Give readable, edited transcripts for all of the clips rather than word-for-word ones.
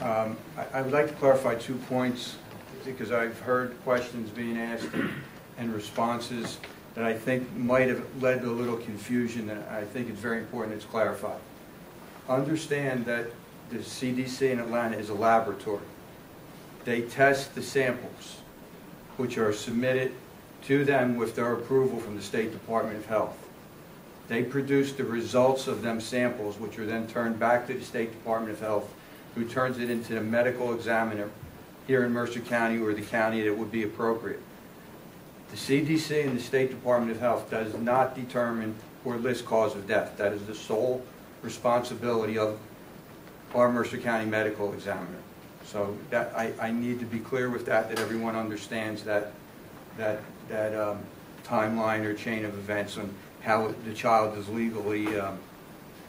I would like to clarify 2 points because I've heard questions being asked and responses that I think might have led to a little confusion, and I think it's very important it's clarified. Understand that the CDC in Atlanta is a laboratory. They test the samples, which are submitted to them with their approval from the State Department of Health. They produce the results of them samples, which are then turned back to the State Department of Health, who turns it into the medical examiner here in Mercer County or the county that would be appropriate. The CDC and the State Department of Health does not determine or list cause of death. That is the sole responsibility of our Mercer County medical examiner. So that I need to be clear with that everyone understands that timeline or chain of events on how the child is legally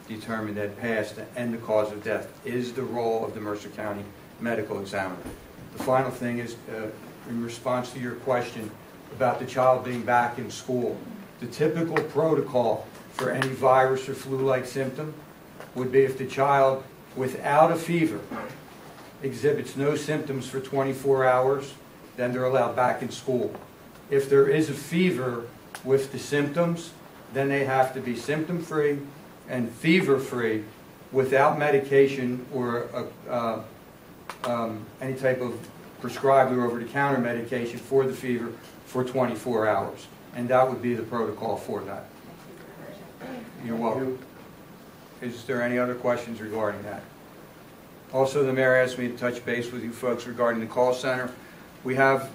determined that passed and the cause of death is the role of the Mercer County medical examiner. The final thing is, in response to your question about the child being back in school, the typical protocol for any virus or flu-like symptom would be if the child, without a fever, exhibits no symptoms for 24 hours, then they're allowed back in school. If there is a fever with the symptoms, then they have to be symptom-free and fever-free without medication or any type of prescribed or over-the-counter medication for the fever for 24 hours. And that would be the protocol for that. You're welcome. Is there any other questions regarding that? Also, the mayor asked me to touch base with you folks regarding the call center. We have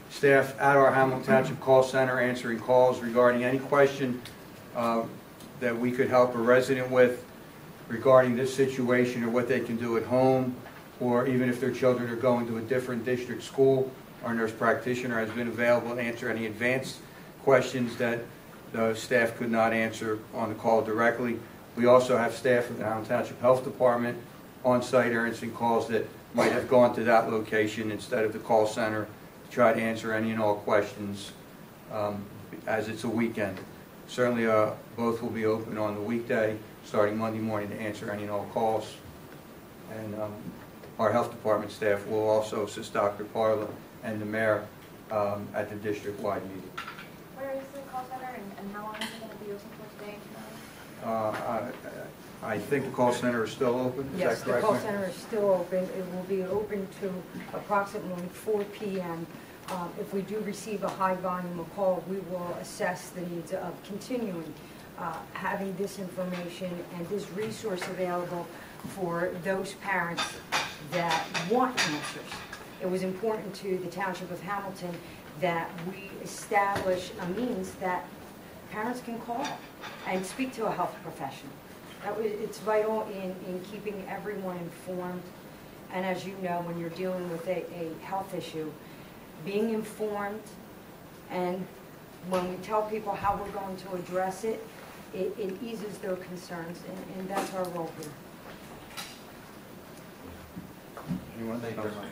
staff at our Hamilton Township call center answering calls regarding any question that we could help a resident with regarding this situation or what they can do at home, or even if their children are going to a different district school. Our nurse practitioner has been available to answer any advanced questions that the staff could not answer on the call directly. We also have staff from the Hamilton Township Health Department on site answering calls that might have gone to that location instead of the call center to try to answer any and all questions as it's a weekend. Certainly both will be open on the weekday starting Monday morning to answer any and all calls. And our health department staff will also assist Dr. Parla and the mayor at the district-wide meeting. Where is the call center and how long is it going to be open for today and tomorrow? I think the call center is still open. Is yes, that correct, the call ma'am? center is still open. It will be open to approximately 4 p.m. If we do receive a high volume of call, we will assess the needs of continuing having this information and this resource available for those parents that want answers. It was important to the Township of Hamilton that we establish a means that parents can call and speak to a health professional. It's vital in keeping everyone informed. And as you know, when you're dealing with a health issue, being informed, and when we tell people how we're going to address it, it eases their concerns, and that's our role here. Anyone? Thank you very much.